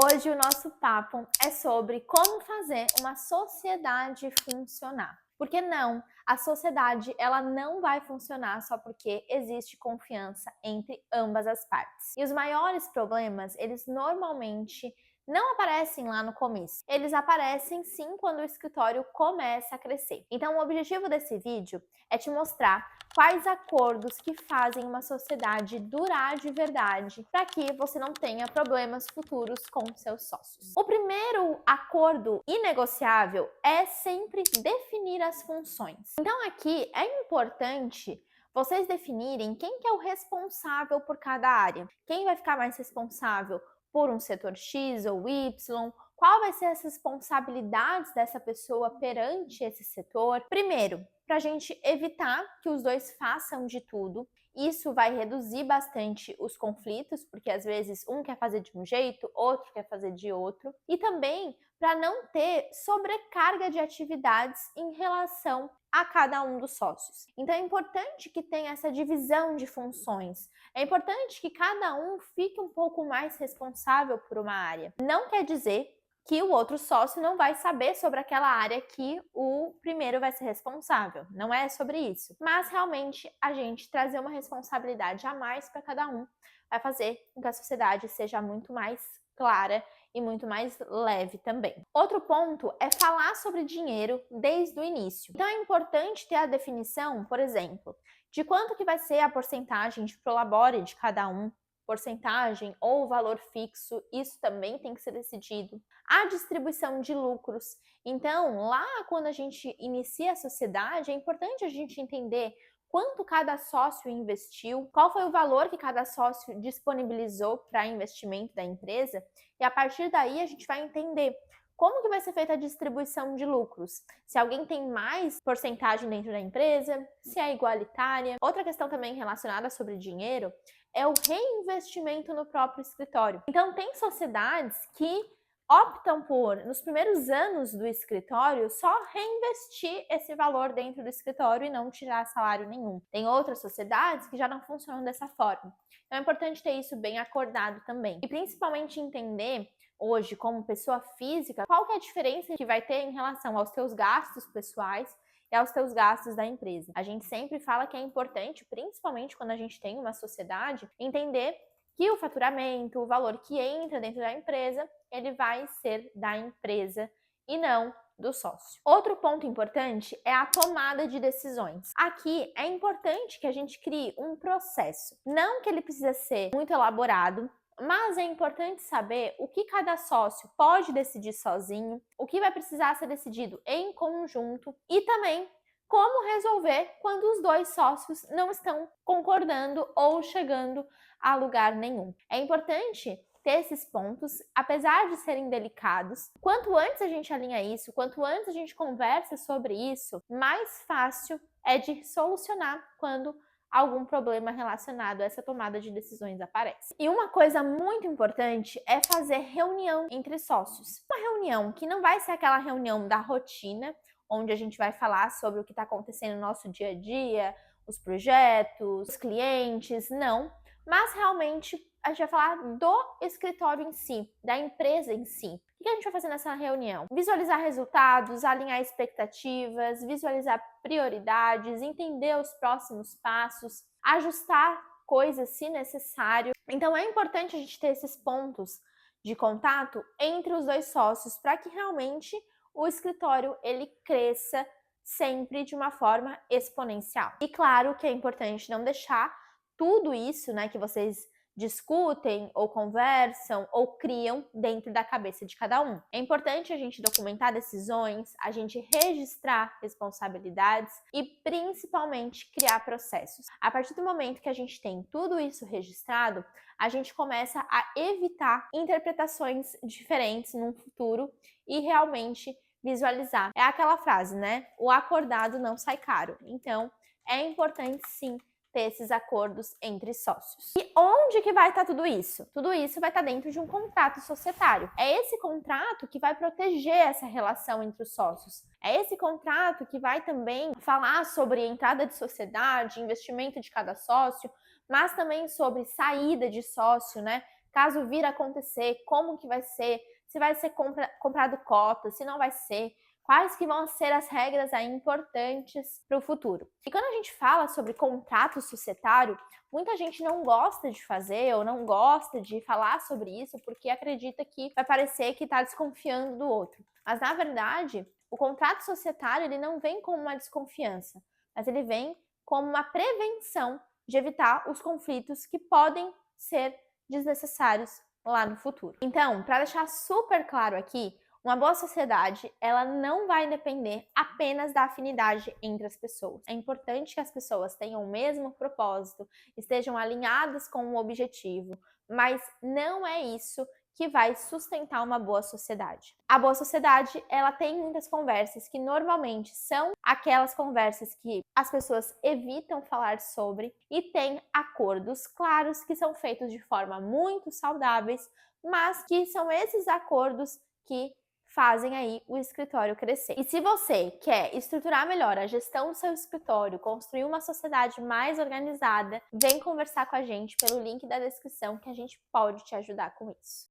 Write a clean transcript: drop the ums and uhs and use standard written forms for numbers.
Hoje o nosso papo é sobre como fazer uma sociedade funcionar. Porque não, a sociedade ela não vai funcionar só porque existe confiança entre ambas as partes. E os maiores problemas, eles normalmente não aparecem lá no começo. Eles aparecem sim quando o escritório começa a crescer. Então o objetivo desse vídeo é te mostrar quais acordos que fazem uma sociedade durar de verdade para que você não tenha problemas futuros com seus sócios. O primeiro acordo inegociável é sempre definir as funções. Então aqui é importante vocês definirem quem que é o responsável por cada área. Quem vai ficar mais responsável por um setor X ou Y? Qual vai ser as responsabilidades dessa pessoa perante esse setor? Primeiro, para a gente evitar que os dois façam de tudo. Isso vai reduzir bastante os conflitos, porque às vezes um quer fazer de um jeito, outro quer fazer de outro. E também para não ter sobrecarga de atividades em relação a cada um dos sócios. Então é importante que tenha essa divisão de funções. É importante que cada um fique um pouco mais responsável por uma área. Não quer dizer que o outro sócio não vai saber sobre aquela área que o primeiro vai ser responsável. Não é sobre isso. Mas realmente a gente trazer uma responsabilidade a mais para cada um vai fazer com que a sociedade seja muito mais clara e muito mais leve também. Outro ponto é falar sobre dinheiro desde o início. Então é importante ter a definição, por exemplo, de quanto que vai ser a porcentagem de prolabore de cada um, porcentagem ou valor fixo, isso também tem que ser decidido. A distribuição de lucros. Então, lá quando a gente inicia a sociedade, é importante a gente entender quanto cada sócio investiu, qual foi o valor que cada sócio disponibilizou para investimento da empresa, e a partir daí a gente vai entender como que vai ser feita a distribuição de lucros? Se alguém tem mais porcentagem dentro da empresa, se é igualitária. Outra questão também relacionada sobre dinheiro é o reinvestimento no próprio escritório. Então, tem sociedades que optam por, nos primeiros anos do escritório, só reinvestir esse valor dentro do escritório e não tirar salário nenhum. Tem outras sociedades que já não funcionam dessa forma. Então, é importante ter isso bem acordado também. E principalmente entender hoje, como pessoa física, qual que é a diferença que vai ter em relação aos teus gastos pessoais e aos teus gastos da empresa. A gente sempre fala que é importante, principalmente quando a gente tem uma sociedade, entender que o faturamento, o valor que entra dentro da empresa, ele vai ser da empresa e não do sócio. Outro ponto importante é a tomada de decisões. Aqui é importante que a gente crie um processo. Não que ele precisa ser muito elaborado, mas é importante saber o que cada sócio pode decidir sozinho, o que vai precisar ser decidido em conjunto e também como resolver quando os dois sócios não estão concordando ou chegando a lugar nenhum. É importante ter esses pontos, apesar de serem delicados. Quanto antes a gente alinha isso, quanto antes a gente conversa sobre isso, mais fácil é de solucionar quando algum problema relacionado a essa tomada de decisões aparece. E uma coisa muito importante é fazer reunião entre sócios. Uma reunião que não vai ser aquela reunião da rotina, onde a gente vai falar sobre o que está acontecendo no nosso dia a dia, os projetos, os clientes, não. Mas realmente a gente vai falar do escritório em si, da empresa em si. O que a gente vai fazer nessa reunião? Visualizar resultados, alinhar expectativas, visualizar prioridades, entender os próximos passos, ajustar coisas se necessário. Então é importante a gente ter esses pontos de contato entre os dois sócios para que realmente o escritório ele cresça sempre de uma forma exponencial. E claro que é importante não deixar tudo isso, né, que vocês discutem ou conversam ou criam dentro da cabeça de cada um. É importante a gente documentar decisões, a gente registrar responsabilidades e principalmente criar processos. A partir do momento que a gente tem tudo isso registrado, a gente começa a evitar interpretações diferentes no futuro e realmente visualizar. É aquela frase, né? O acordado não sai caro. Então, é importante sim ter esses acordos entre sócios. E onde que vai estar tudo isso? Tudo isso vai estar dentro de um contrato societário. É esse contrato que vai proteger essa relação entre os sócios. É esse contrato que vai também falar sobre entrada de sociedade, investimento de cada sócio, mas também sobre saída de sócio, né? caso vir a acontecer, como que vai ser, se vai ser comprado cota, se não vai ser, quais que vão ser as regras aí importantes para o futuro. E quando a gente fala sobre contrato societário, muita gente não gosta de fazer ou não gosta de falar sobre isso porque acredita que vai parecer que está desconfiando do outro. Mas na verdade, o contrato societário ele não vem como uma desconfiança, mas ele vem como uma prevenção de evitar os conflitos que podem ser desnecessários lá no futuro. Então, para deixar super claro aqui, uma boa sociedade, ela não vai depender apenas da afinidade entre as pessoas. É importante que as pessoas tenham o mesmo propósito, estejam alinhadas com o objetivo, mas não é isso que vai sustentar uma boa sociedade. A boa sociedade, ela tem muitas conversas que normalmente são aquelas conversas que as pessoas evitam falar sobre e tem acordos claros que são feitos de forma muito saudáveis, mas que são esses acordos que fazem aí o escritório crescer. E se você quer estruturar melhor a gestão do seu escritório, construir uma sociedade mais organizada, vem conversar com a gente pelo link da descrição que a gente pode te ajudar com isso.